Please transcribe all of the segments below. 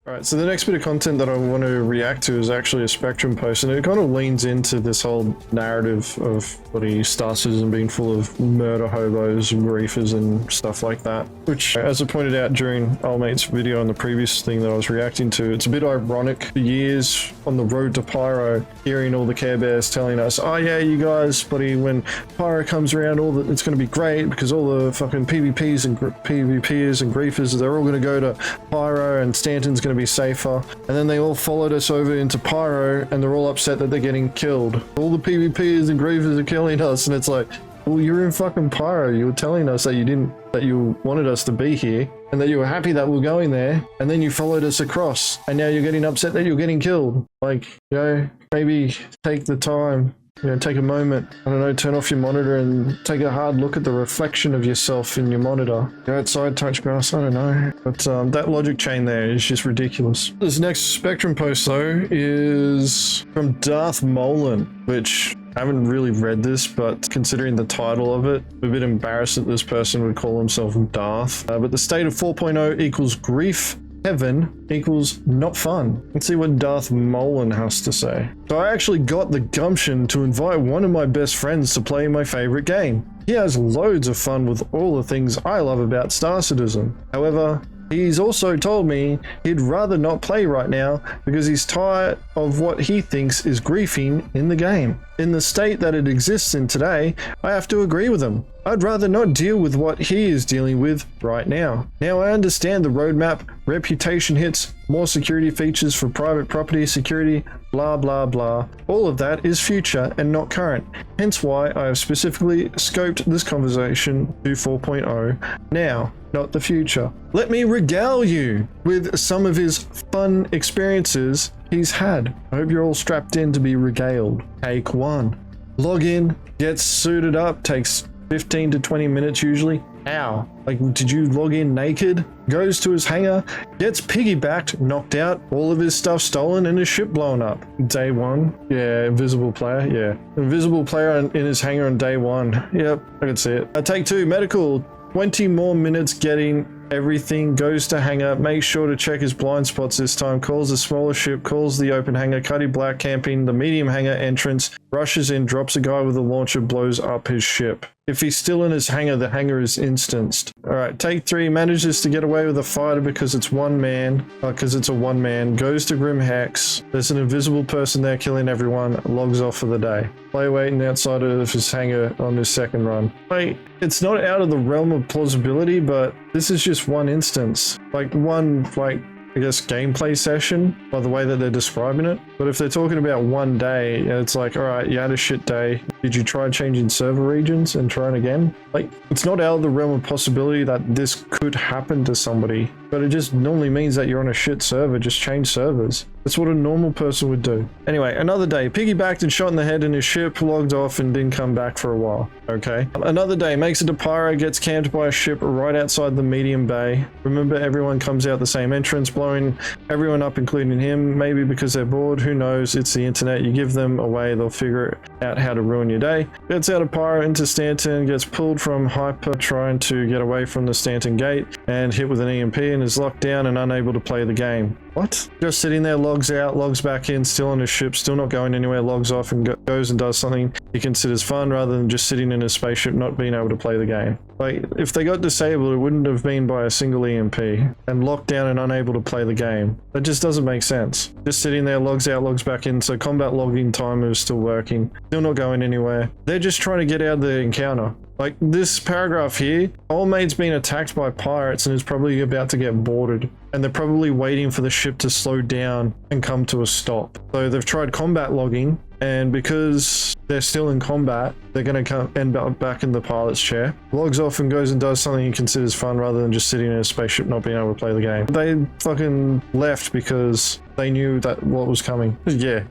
Alright, so the next bit of content that I want to react to is actually a Spectrum post, and it kind of leans into this whole narrative of bloody Star Citizen being full of murder hobos and griefers and stuff like that. Which, as I pointed out during old mate's video on the previous thing that I was reacting to, it's a bit ironic. For years on the road to Pyro, hearing all the Care Bears telling us, oh yeah, you guys, buddy, when Pyro comes around, it's going to be great because all the fucking PvPs and PvPers and griefers, they're all going to go to Pyro and Stanton's going to be safer. And then they all followed us over into Pyro and they're all upset that they're getting killed. All the PvPers and griefers are killing us, and it's like, well, you're in fucking Pyro. You were telling us that you wanted us to be here and that you were happy that we're going there, and then you followed us across and now you're getting upset that you're getting killed. Like, you know, maybe take the time, you know, take a moment, I don't know, turn off your monitor and take a hard look at the reflection of yourself in your monitor. Go outside, touch grass, I don't know. But that logic chain there is just ridiculous. This next Spectrum post though is from Darth, which I haven't really read this, but considering the title of it, I'm a bit embarrassed that this person would call himself Darth. But the state of 4.0 equals grief. Heaven equals not fun. Let's see what Darth has to say. So I actually got the gumption to invite one of my best friends to play my favorite game. He has loads of fun with all the things I love about Star Citizen. However, he's also told me he'd rather not play right now because he's tired of what he thinks is griefing in the game. In the state that it exists in today, I have to agree with him. I'd rather not deal with what he is dealing with right now. Now I understand the roadmap, reputation hits, more security features for private property security, blah blah blah. All of that is future and not current. Hence why I have specifically scoped this conversation to 4.0 now, not the future. Let me regale you with some of his fun experiences he's had. I hope you're all strapped in to be regaled. Take 1. Log in, gets suited up, takes 15 to 20 minutes usually. How? Like, did you log in naked? Goes to his hangar, gets piggybacked, knocked out, all of his stuff stolen, and his ship blown up. Day 1. Yeah, invisible player. Yeah. Invisible player in his hangar on day 1. Yep, I can see it. Take 2. Medical. 20 more minutes getting everything, goes to hangar, makes sure to check his blind spots this time, calls the smaller ship, calls the open hangar, Cuddy Black camping the medium hangar entrance, rushes in, drops a guy with a launcher, blows up his ship. If he's still in his hangar, the hangar is instanced. Alright, take 3, manages to get away with a fighter because it's a one man, goes to Grim Hex, there's an invisible person there killing everyone, logs off for the day. Play waiting outside of his hangar on his second run. Like, it's not out of the realm of plausibility, but this is just one instance. Like, I guess gameplay session by the way that they're describing it. But if they're talking about one day, it's like, all right, you had a shit day. Did you try changing server regions and trying again? Like, it's not out of the realm of possibility that this could happen to somebody, but it just normally means that you're on a shit server. Just change servers. That's what a normal person would do. Anyway, another day, piggybacked and shot in the head in his ship, logged off and didn't come back for a while. Okay. Another day, makes it to Pyro, gets camped by a ship right outside the medium bay. Remember, everyone comes out the same entrance, blowing everyone up, including him. Maybe because they're bored, who knows? It's the internet. You give them away, they'll figure out how to ruin your day. Gets out of Pyro into Stanton, gets pulled from Hyper, trying to get away from the Stanton gate, and hit with an EMP and is locked down and unable to play the game. What? Just sitting there, logs out, logs back in, still on his ship, still not going anywhere, logs off and goes and does something he considers fun rather than just sitting in his spaceship not being able to play the game. Like, if they got disabled, it wouldn't have been by a single EMP, and locked down and unable to play the game. That just doesn't make sense. Just sitting there, logs out, logs back in, so combat logging timer is still working, still not going anywhere. They're just trying to get out of the encounter. Like, this paragraph here, old mate's been attacked by pirates and is probably about to get boarded. And they're probably waiting for the ship to slow down and come to a stop. So they've tried combat logging, and because they're still in combat, they're going to end up back in the pilot's chair. Logs off and goes and does something he considers fun rather than just sitting in a spaceship not being able to play the game. They fucking left because they knew that what was coming. Yeah.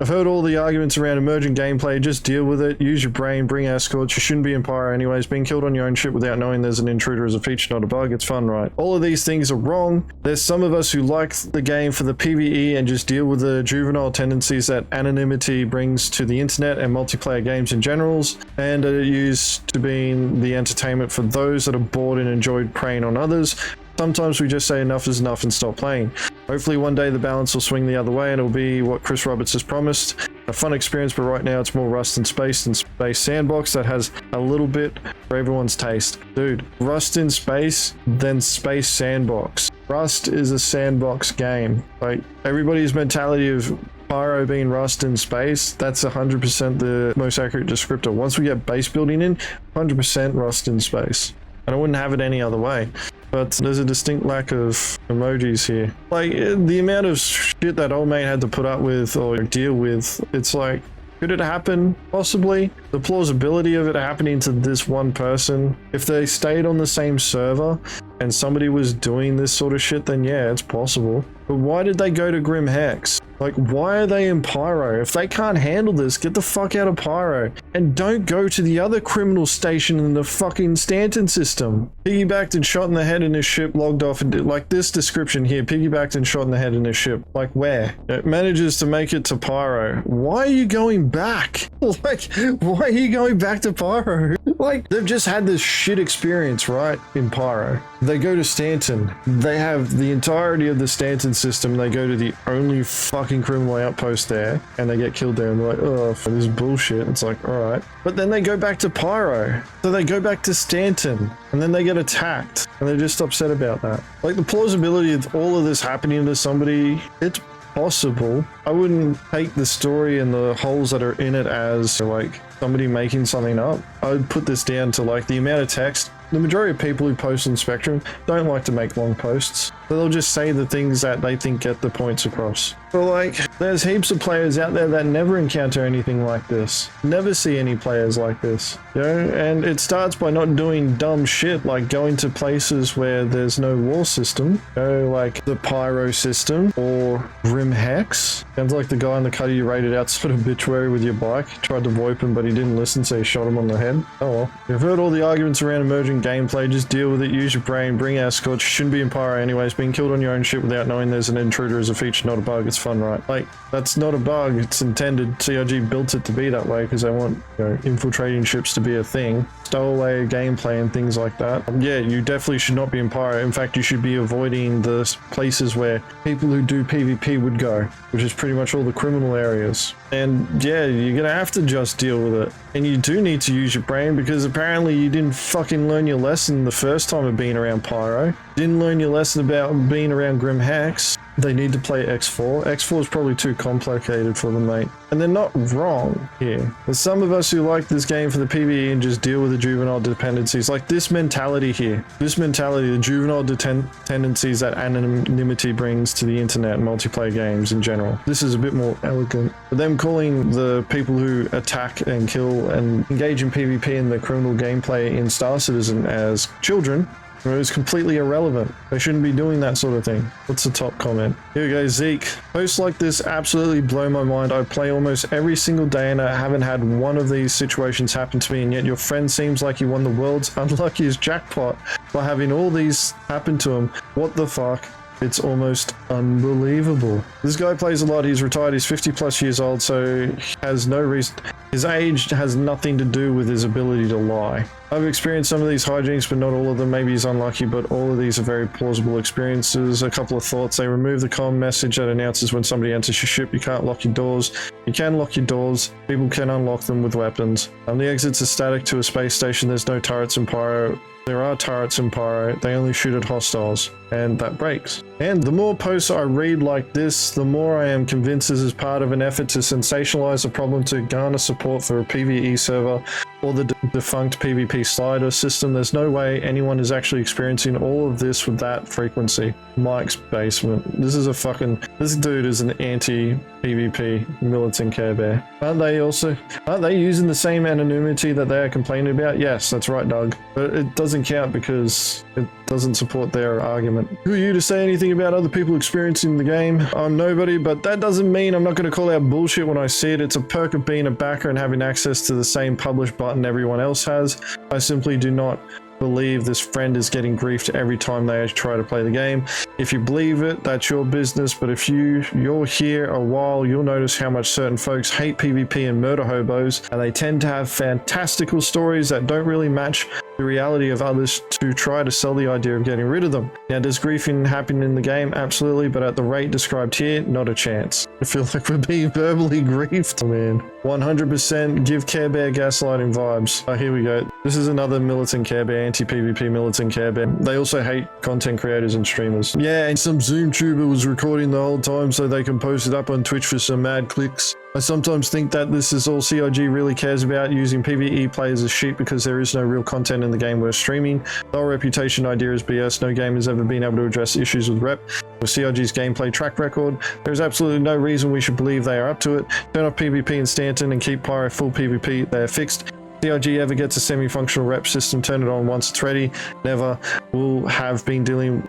I've heard all the arguments around emergent gameplay. Just deal with it, use your brain, bring escorts. You shouldn't be in Pyro anyways. Being killed on your own ship without knowing there's an intruder is a feature, not a bug. It's fun, right? All of these things are wrong. There's some of us who like the game for the PvE and just deal with the juvenile tendencies that anonymity brings to the internet and multiplayer games in general, and are used to being the entertainment for those that are bored and enjoyed preying on others. Sometimes we just say enough is enough and stop playing. Hopefully one day the balance will swing the other way and it'll be what Chris Roberts has promised. A fun experience, but right now it's more Rust in Space than Space Sandbox that has a little bit for everyone's taste. Dude, Rust in Space, then Space Sandbox. Rust is a sandbox game. Like, everybody's mentality of Pyro being Rust in space, that's 100% the most accurate descriptor. Once we get base building in, 100% Rust in space. And I wouldn't have it any other way. But there's a distinct lack of emojis here. Like, the amount of shit that old mate had to put up with or deal with, it's like, could it happen? Possibly. The plausibility of it happening to this one person, if they stayed on the same server and somebody was doing this sort of shit, then yeah, it's possible. But why did they go to Grim Hex? Like, why are they in Pyro? If they can't handle this, get the fuck out of Pyro. And don't go to the other criminal station in the fucking Stanton system. Piggybacked and shot in the head in his ship, logged off, and like this description here, piggybacked and shot in the head in his ship. Like, where? It manages to make it to Pyro. Why are you going back? Like, why are you going back to Pyro? Like, they've just had this shit experience, right, in Pyro. They go to Stanton. They have the entirety of the Stanton system. They go to the only fucking criminal outpost there, and they get killed there, and they're like, oh, this is bullshit. It's like, alright. But then they go back to Pyro. So they go back to Stanton, and then they get attacked, and they're just upset about that. Like, the plausibility of all of this happening to somebody, it's possible. I wouldn't take the story and the holes that are in it as like somebody making something up. I would put this down to like the amount of text. The majority of people who post on Spectrum don't like to make long posts. So they'll just say the things that they think get the points across. But like, there's heaps of players out there that never encounter anything like this. Never see any players like this. You know, and it starts by not doing dumb shit like going to places where there's no war system. You know, like the Pyro system or Grim Hex. Sounds like the guy in the Cuddy you rated out sort of obituary with your bike. Tried to VoIP him, but he didn't listen, so you shot him on the head. Oh well. You've heard all the arguments around emerging gameplay. Just deal with it, use your brain, bring escorts. You shouldn't be in Pyro anyways. Being killed on your own ship without knowing there's an intruder is a feature, not a bug. It's fun, right? Like, that's not a bug. It's intended. CRG built it to be that way because they want, you know, infiltrating ships to be a thing. Stowaway gameplay and things like that. Yeah, you definitely should not be in Pyro. In fact, you should be avoiding the places where people who do PvP would go, which is pretty much all the criminal areas. And yeah, you're gonna have to just deal with it. And you do need to use your brain because apparently you didn't fucking learn your lesson the first time of being around Pyro. Didn't learn your lesson about being around Grim Hex. They need to play X4. X4 is probably too complicated for them, mate. And they're not wrong here. There's some of us who like this game for the PvE and just deal with the juvenile dependencies. Like this mentality here. This mentality, the juvenile tendencies that anonymity brings to the internet and multiplayer games in general. This is a bit more elegant. But them calling the people who attack and kill and engage in PvP and the criminal gameplay in Star Citizen as children, it was completely irrelevant. They shouldn't be doing that sort of thing. What's the top comment? Here we go, Zeke. Posts like this absolutely blow my mind. I play almost every single day and I haven't had one of these situations happen to me, and yet your friend seems like he won the world's unluckiest jackpot by having all these happen to him. What the fuck? It's almost unbelievable. This guy plays a lot. He's retired. He's 50 plus years old, so he has no reason. His age has nothing to do with his ability to lie. I've experienced some of these hijinks, but not all of them. Maybe he's unlucky, but all of these are very plausible experiences. A couple of thoughts. They remove the comm message that announces when somebody enters your ship. You can't lock your doors. You can lock your doors. People can unlock them with weapons. The exits are static to a space station. There's no turrets in Pyro. There are turrets in Pyro. They only shoot at hostiles, and that breaks. And the more posts I read like this, the more I am convinced this is part of an effort to sensationalize the problem to garner support for a PvE server or the defunct PvP slider system. There's no way anyone is actually experiencing all of this with that frequency. Mike's basement. This dude is an anti-PvP militant Care Bear. Aren't they using the same anonymity that they are complaining about? Yes, that's right, Doug. But it doesn't count because it doesn't support their argument. Who are you to say anything about other people experiencing the game? I'm nobody, but that doesn't mean I'm not going to call out bullshit when I see it. It's a perk of being a backer and having access to the same publish button everyone else has. I simply do not believe this friend is getting griefed every time they try to play the game. If you believe it, that's your business, but if you're here a while, you'll notice how much certain folks hate PvP and murder hobos, and they tend to have fantastical stories that don't really match the reality of others to try to sell the idea of getting rid of them. Now, does griefing happen in the game? Absolutely, but at the rate described here, not a chance. I feel like we're being verbally griefed, man. 100% give Care Bear gaslighting vibes. Oh, here we go. This is another militant Care Bear, anti-PvP militant Care Bear. They also hate content creators and streamers. Yeah, and some Zoom tuber was recording the whole time so they can post it up on Twitch for some mad clicks. I sometimes think that this is all CIG really cares about, using PvE players as sheep because there is no real content in the game worth streaming. The whole reputation idea is BS. No game has ever been able to address issues with rep. With CIG's gameplay track record, there is absolutely no reason we should believe they are up to it. Turn off PvP in Stanton and keep Pyro full PvP. They are fixed. CIG ever gets a semi-functional rep system, turn it on once it's ready. Never. We've been dealing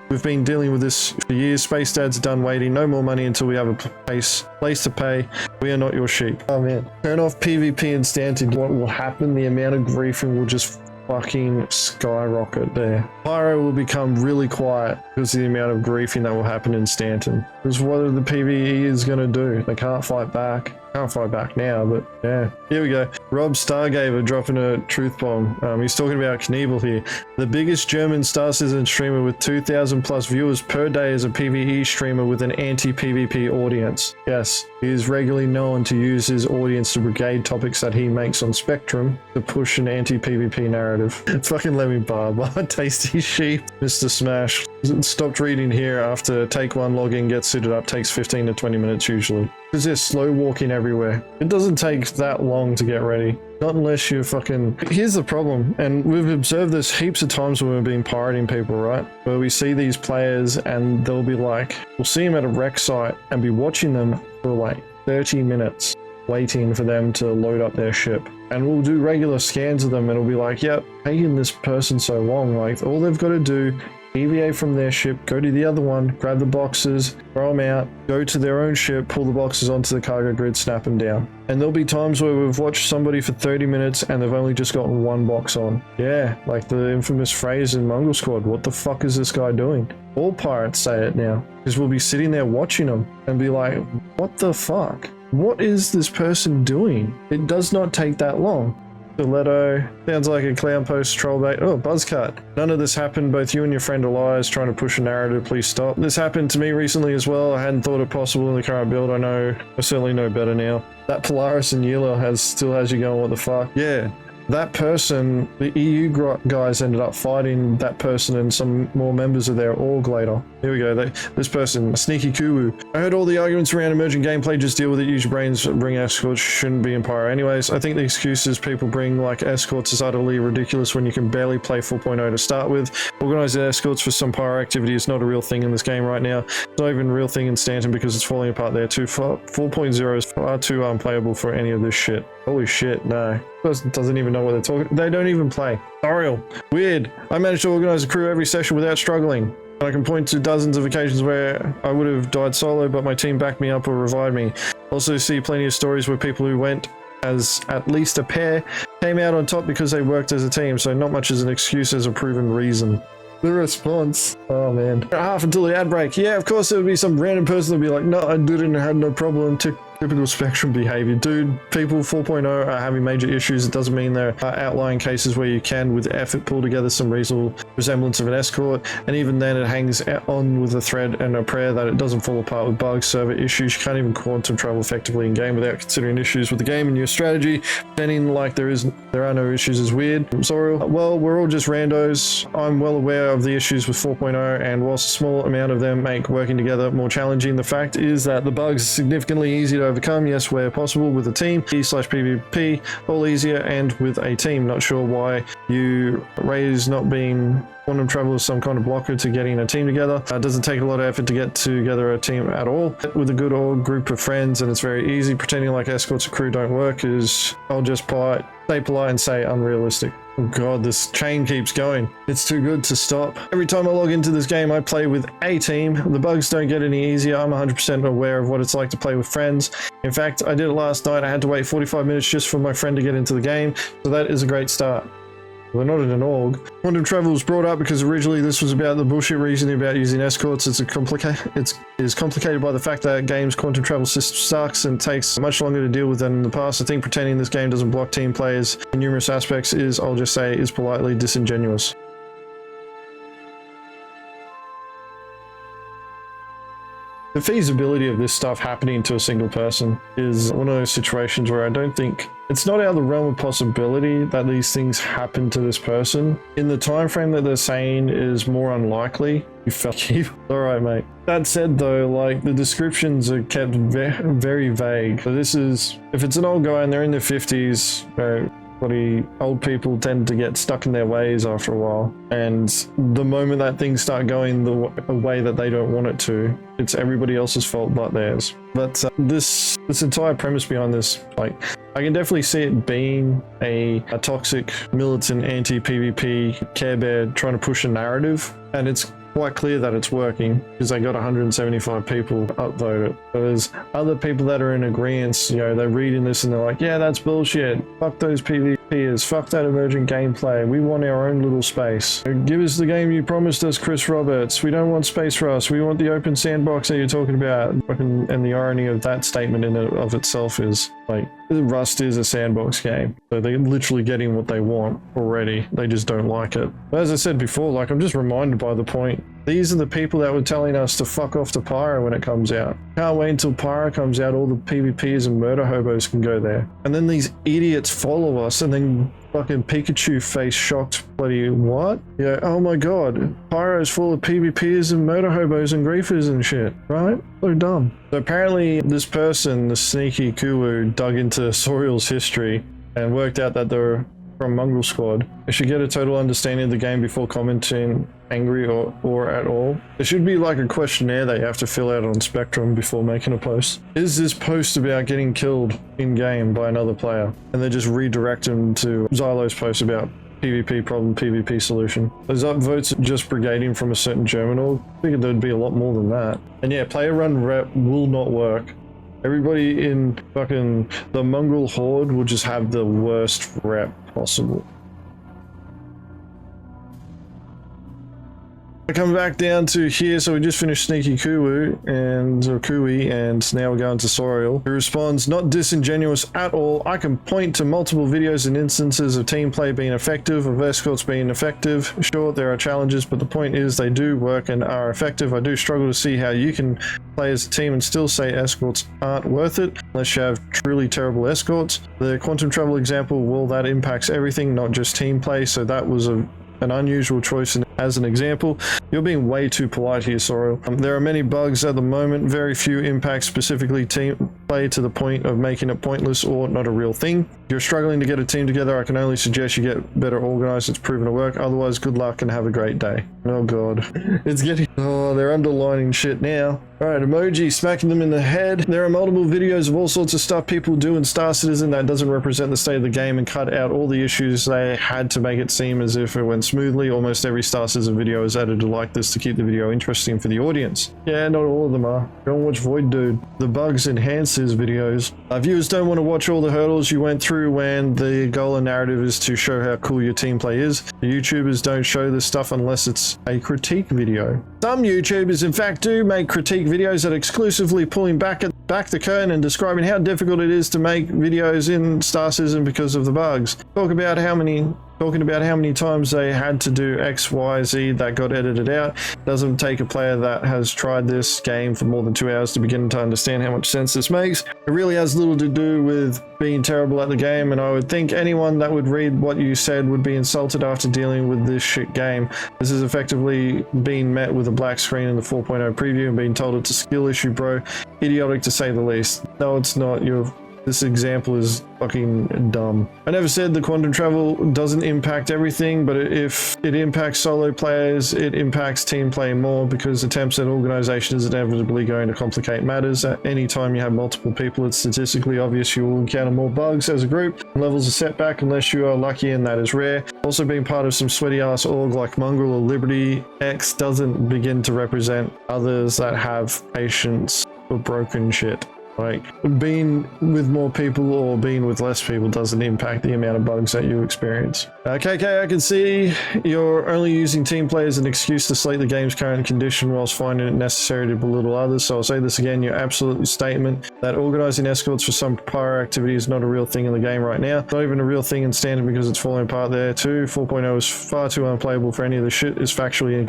with this for years. Space dads are done waiting. No more money until we have a place to pay. We are not your sheep. Oh man. Turn off PvP in Stanton. What will happen? The amount of griefing will just fucking skyrocket there. Pyro will become really quiet because of the amount of griefing that will happen in Stanton. Because what are the PvE is going to do? They can't fight back. Can't fight back now, but yeah. Here we go. Rob Stargaver dropping a truth bomb. He's talking about Knievel here. The biggest German Star Citizen streamer with 2,000 plus viewers per day is a PvE streamer with an anti-PvP audience. Yes, he is regularly known to use his audience to brigade topics that he makes on Spectrum to push an anti-PvP narrative. Fucking let me barb. Tasty sheep. Mr. Smash. Stopped reading here after take one login, gets suited up, takes 15 to 20 minutes usually. Because they're slow walking everywhere. It doesn't take that long to get ready. Not unless you're fucking... Here's the problem, and we've observed this heaps of times when we've been pirating people, right? Where we see these players and they'll be like... We'll see them at a rec site and be watching them for like 30 minutes waiting for them to load up their ship. And we'll do regular scans of them and it'll be like, yep, taking this person so long. Like, all they've got to do... EVA from their ship, go to the other one, grab the boxes, throw them out, go to their own ship, pull the boxes onto the cargo grid, snap them down. And there'll be times where we've watched somebody for 30 minutes and they've only just gotten one box on. Yeah, like the infamous phrase in Mongrel Squad, what the fuck is this guy doing? All pirates say it now, because we'll be sitting there watching them and be like, what the fuck? What is this person doing? It does not take that long. Stiletto. Sounds like a clown post troll bait. Oh, buzzcut. None of this happened. Both you and your friend are liars trying to push a narrative. Please stop. This happened to me recently as well. I hadn't thought it possible in the current build. I certainly know better now. That Polaris and Yula still has you going, what the fuck? Yeah. That person, the EU guys ended up fighting that person and some more members of their org later. Here we go. This person, Sneaky Kuwu. I heard all the arguments around emerging gameplay. Just deal with it. Use your brains. Bring escorts. Shouldn't be in Pyro. Anyways, I think the excuses people bring like escorts is utterly ridiculous when you can barely play 4.0 to start with. Organizing escorts for some Pyro activity is not a real thing in this game right now. It's not even a real thing in Stanton because it's falling apart there too. 4.0 is far too unplayable for any of this shit. Holy shit, no. Person doesn't even know what they're talking. They don't even play. Oriel. Weird. I managed to organize a crew every session without struggling. And I can point to dozens of occasions where I would have died solo, but my team backed me up or revived me. Also see plenty of stories where people who went as at least a pair came out on top because they worked as a team, so not much as an excuse as a proven reason. The response. Oh man. Half until the ad break. Yeah, of course there would be some random person that would be like, no, I didn't, I had no problem. Typical Spectrum behavior. Dude, people 4.0 are having major issues. It doesn't mean there are outlying cases where you can, with effort, pull together some reasonable resemblance of an escort. And even then it hangs on with a thread and a prayer that it doesn't fall apart with bugs, server issues. You can't even quantum travel effectively in game without considering issues with the game and your strategy. Pretending like there are no issues is weird. I'm sorry. Well, we're all just randos. I'm well aware of the issues with 4.0, and whilst a small amount of them make working together more challenging, the fact is that the bugs are significantly easier to overcome, yes, where possible, with a team. E/PvP, all easier and with a team. Not sure why you raise not being quantum travel is some kind of blocker to getting a team together. It doesn't take a lot of effort to get together a team at all. With a good old group of friends, and it's very easy. Pretending like escorts or crew don't work is, I'll just stay polite and say unrealistic. Oh god, this chain keeps going. It's too good to stop. Every time I log into this game, I play with a team. The bugs don't get any easier. I'm 100% aware of what it's like to play with friends. In fact, I did it last night. I had to wait 45 minutes just for my friend to get into the game, so that is a great start. We're not in an org. Quantum travel was brought up because originally this was about the bullshit reasoning about using escorts. It is complicated by the fact that game's quantum travel system sucks and takes much longer to deal with than in the past. I think pretending this game doesn't block team players in numerous aspects is, I'll just say, is politely disingenuous. The feasibility of this stuff happening to a single person is one of those situations where I don't think it's not out of the realm of possibility that these things happen to this person. In the time frame that they're saying is more unlikely. You felt you. Alright, mate. That said though, like, the descriptions are kept very vague. So this is, if it's an old guy and they're in their 50s, bloody old people tend to get stuck in their ways after a while, and the moment that things start going the way that they don't want it to, it's everybody else's fault but theirs. But this entire premise behind this, like, I can definitely see it being a toxic, militant, anti-PvP Care Bear trying to push a narrative, and it's quite clear that it's working because they got 175 people upvote it. There's other people that are in agreement, you know, they're reading this and they're like, yeah, that's bullshit. Fuck those PvPers. Fuck that emergent gameplay. We want our own little space. Give us the game you promised us, Chris Roberts. We don't want space for us. We want the open sandbox that you're talking about. And the irony of that statement in and of itself is, like, Rust is a sandbox game. So they're literally getting what they want already. They just don't like it. But as I said before, like, I'm just reminded by the point. These are the people that were telling us to fuck off to Pyro when it comes out. Can't wait until Pyro comes out, all the PvPs and murder hobos can go there. And then these idiots follow us and then fucking Pikachu face shocked bloody what? Yeah, oh my god, Pyro's full of PvPs and murder hobos and griefers and shit, right? So dumb. So apparently this person, the sneaky Kuwu, dug into Sorial's history and worked out that they're from Mongrel Squad. They should get a total understanding of the game before commenting angry or at all. There should be like a questionnaire that you have to fill out on Spectrum before making a post. Is this post about getting killed in game by another player? And they just redirect them to Xylo's post about PvP problem, PvP solution. Those upvotes are just brigading from a certain German org. I figured there'd be a lot more than that. And yeah, player run rep will not work. Everybody in fucking the Mongrel Horde will just have the worst rep possible. I come back down to here, so we just finished Sneaky Kuwu and now we're going to Sorial, who responds, not disingenuous at all. I can point to multiple videos and instances of team play being effective, of escorts being effective. Sure, there are challenges, but the point is they do work and are effective. I do struggle to see how you can play as a team and still say escorts aren't worth it unless you have truly terrible escorts. The quantum travel example, well, that impacts everything, not just team play, so that was an unusual choice as an example. You're being way too polite here, Sorial. There are many bugs at the moment, very few impact specifically team play to the point of making it pointless or not a real thing. If you're struggling to get a team together, I can only suggest you get better organized. It's proven to work. Otherwise, good luck and have a great day. Oh god. It's getting... oh, they're underlining shit now. Alright, emoji, smacking them in the head. There are multiple videos of all sorts of stuff people do in Star Citizen that doesn't represent the state of the game and cut out all the issues they had to make it seem as if it went smoothly. Almost every Star Citizen video is edited like this to keep the video interesting for the audience. Yeah, not all of them are. Go and watch Void Dude. The bugs enhance his videos. Viewers don't want to watch all the hurdles you went through when the goal and narrative is to show how cool your team play is. The YouTubers don't show this stuff unless it's a critique video. Some YouTubers in fact do make critique videos that are exclusively pulling back the curtain and describing how difficult it is to make videos in Star Citizen because of the bugs. Talking about how many times they had to do X, Y, Z that got edited out. Doesn't take a player that has tried this game for more than 2 hours to begin to understand how much sense this makes. It really has little to do with being terrible at the game, and I would think anyone that would read what you said would be insulted after dealing with this shit game. This is effectively being met with a black screen in the 4.0 preview and being told it's a skill issue, bro. Idiotic to say the least. No, it's not. This example is fucking dumb. I never said the quantum travel doesn't impact everything, but if it impacts solo players, it impacts team play more because attempts at organization is inevitably going to complicate matters. At any time you have multiple people, it's statistically obvious you will encounter more bugs as a group. Levels of setback unless you are lucky, and that is rare. Also, being part of some sweaty ass org like Mongrel or Liberty X doesn't begin to represent others that have patience for broken shit. Like, being with more people or being with less people doesn't impact the amount of bugs that you experience. KK, I can see you're only using team play as an excuse to slate the game's current condition whilst finding it necessary to belittle others. So I'll say this again, your absolute statement that organizing escorts for some pyro activity is not a real thing in the game right now. Not even a real thing in standard because it's falling apart there too. 4.0 is far too unplayable for any of the shit, is factually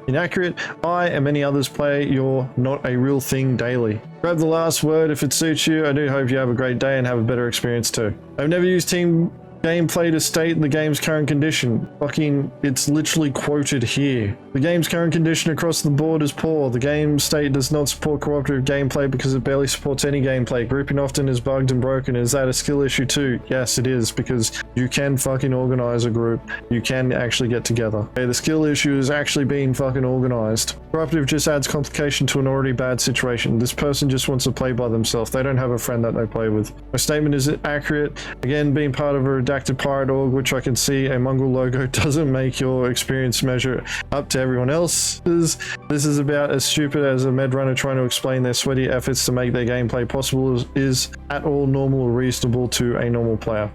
inaccurate. I and many others play You're Not a Real Thing daily. Grab the last word if it suits you. I do hope you have a great day and have a better experience too. I've never used team gameplay to state the game's current condition. Fucking, it's literally quoted here. The game's current condition across the board is poor. The game state does not support cooperative gameplay because it barely supports any gameplay. Grouping often is bugged and broken. Is that a skill issue too? Yes, it is, because you can fucking organize a group. You can actually get together. Okay, the skill issue is actually being fucking organized. Cooperative just adds complication to an already bad situation. This person just wants to play by themselves. They don't have a friend that they play with. My statement is accurate. Again, being part of a redacted pirate org, which I can see a mongrel logo, doesn't make your experience measure up to everyone else's. This is about as stupid as a med runner trying to explain their sweaty efforts to make their gameplay possible is at all normal or reasonable to a normal player.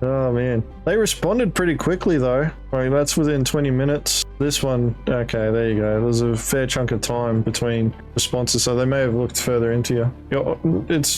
Oh man. They responded pretty quickly though. Right, that's within 20 minutes. This one, okay, there you go. There's a fair chunk of time between responses, so they may have looked further into you.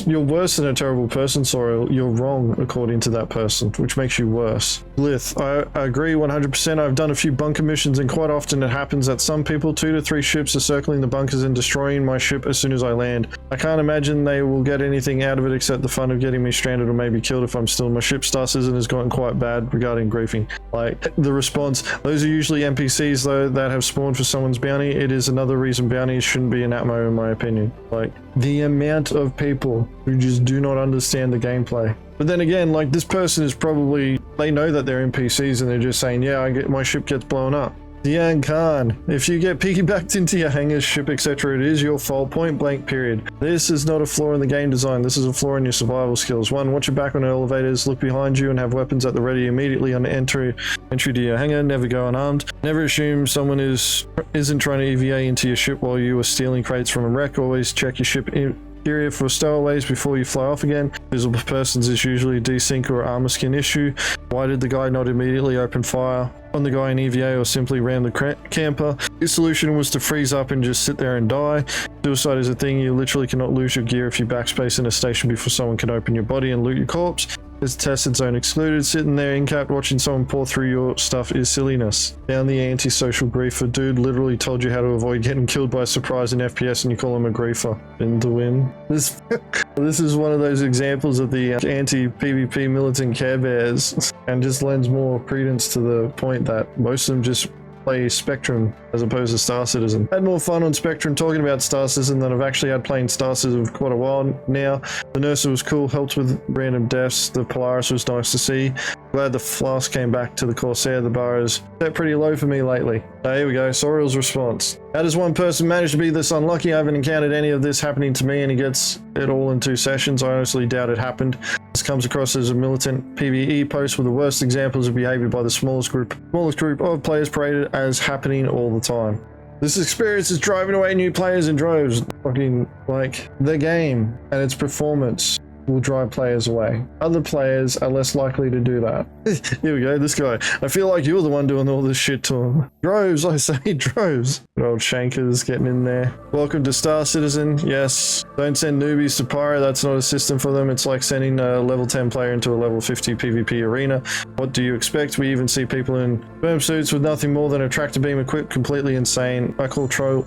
You're worse than a terrible person, Sorrel. You're wrong, according to that person, which makes you worse. Lith, I agree 100%. I've done a few bunker missions, and quite often it happens that some people, 2 to 3 ships, are circling the bunkers and destroying my ship as soon as I land. I can't imagine they will get anything out of it except the fun of getting me stranded or maybe killed if I'm still in my ship. Star Citizen has gotten quite bad regarding griefing. Like, the response, those are usually NPCs though that have spawned for someone's bounty. It is another reason bounties shouldn't be an atmo in my opinion. Like, the amount of people who just do not understand the gameplay. But then again, like, this person is probably, they know that they're NPCs and they're just saying, yeah, my ship gets blown up. Diane Khan, if you get piggybacked into your hangar, ship, etc., it is your fault, point blank, period. This is not a flaw in the game design, this is a flaw in your survival skills. 1, watch your back on elevators, look behind you and have weapons at the ready immediately on entry to your hangar, never go unarmed. Never assume someone isn't trying to EVA into your ship while you are stealing crates from a wreck. Always check your ship interior for stowaways before you fly off again. Visible persons is usually a desync or armor skin issue. Why did the guy not immediately open fire on the guy in EVA or simply ram the camper? His solution was to freeze up and just sit there and die. Suicide is a thing. You literally cannot lose your gear if you backspace in a station before someone can open your body and loot your corpse. It's tested zone excluded. Sitting there in cap watching someone pour through your stuff is silliness. Down the anti-social griefer. Dude literally told you how to avoid getting killed by surprise in FPS and you call him a griefer. In the win. This is one of those examples of the anti-PvP militant Care Bears, and just lends more credence to the point that most of them just play Spectrum as opposed to Star Citizen. Had more fun on Spectrum talking about Star Citizen than I've actually had playing Star Citizen for quite a while now. The Nurse was cool, helped with random deaths. The Polaris was nice to see. Glad the Flask came back to the Corsair. The bar is set pretty low for me lately. Here we go, Sorrel's response. How does one person manage to be this unlucky? I haven't encountered any of this happening to me, and he gets it all in 2 sessions. I honestly doubt it happened. This comes across as a militant PvE post with the worst examples of behavior by the smallest group of players paraded as happening all the time. This experience is driving away new players in droves. Fucking, like, the game and its performance will drive players away. Other players are less likely to do that. Here we go, this guy. I feel like you're the one doing all this shit to him. Droves, I say, droves. Good old Shankers getting in there. Welcome to Star Citizen. Yes, don't send newbies to Pyro. That's not a system for them. It's like sending a level 10 player into a level 50 PvP arena. What do you expect? We even see people in sperm suits with nothing more than a tractor beam equipped. Completely insane. I call troll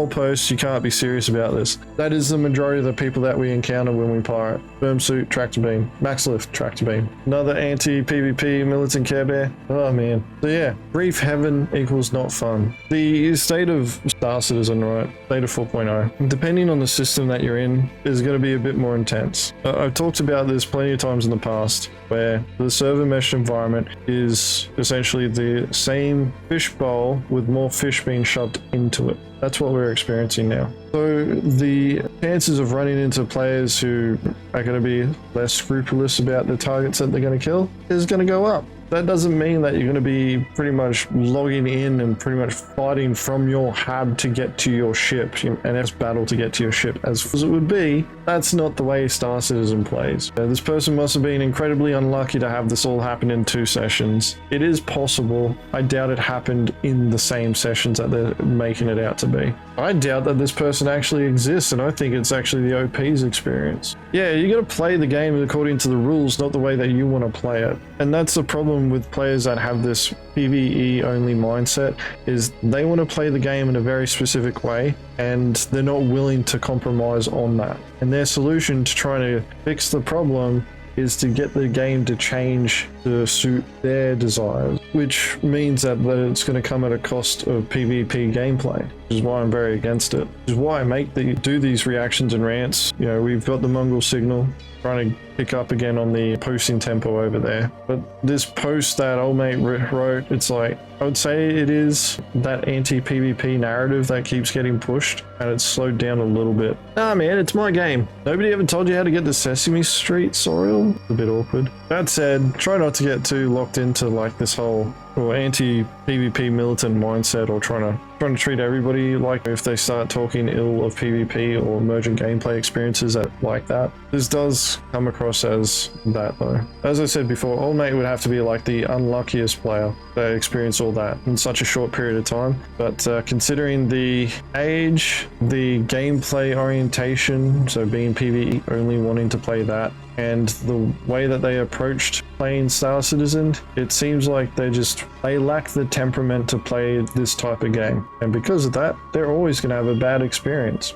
posts. You can't be serious about this. That is the majority of the people that we encounter when we pirate. Sperm suit, tractor beam, max lift, tractor beam. Another anti-PvP militant Care Bear. Oh man. So yeah, brief heaven equals not fun. The state of Star Citizen, right? State of 4.0. Depending on the system that you're in, is going to be a bit more intense. I've talked about this plenty of times in the past, where the server mesh environment is essentially the same fish bowl with more fish being shoved into it. That's what we're experiencing now. So the chances of running into players who are going to be less scrupulous about the targets that they're going to kill is going to go up. That doesn't mean that you're going to be pretty much logging in and pretty much fighting from your hub to get to your ship, and it's battle to get to your ship as it would be. That's not the way Star Citizen plays. This person must have been incredibly unlucky to have this all happen in 2 sessions. It is possible. I doubt it happened in the same sessions that they're making it out to be. I doubt that this person actually exists, and I think it's actually the OP's experience. Yeah, you got to play the game according to the rules, not the way that you want to play it. And that's the problem with players that have this PvE only mindset, is they want to play the game in a very specific way, and they're not willing to compromise on that. And their solution to trying to fix the problem is to get the game to change to suit their desires, which means that it's going to come at a cost of PvP gameplay, which is why I'm very against it. Which is why I do these reactions and rants. You know, we've got the Mongrel signal, trying to pick up again on the posting tempo over there. But this post that old mate wrote, it's like, I would say it is that anti-PvP narrative that keeps getting pushed, and it's slowed down a little bit. Nah man, it's my game. Nobody ever told you how to get to Sesame Street, Sorial? A bit awkward. That said, try not to get too locked into like this whole anti-PvP militant mindset, or trying to treat everybody like if they start talking ill of PvP or emergent gameplay experiences like that. This does come across as that though. As I said before, old mate would have to be like the unluckiest player that experienced all that in such a short period of time. But considering the age, the gameplay orientation, so being PvE only wanting to play that, and the way that they approached playing Star Citizen, it seems like they lack the temperament to play this type of game. And because of that, they're always going to have a bad experience.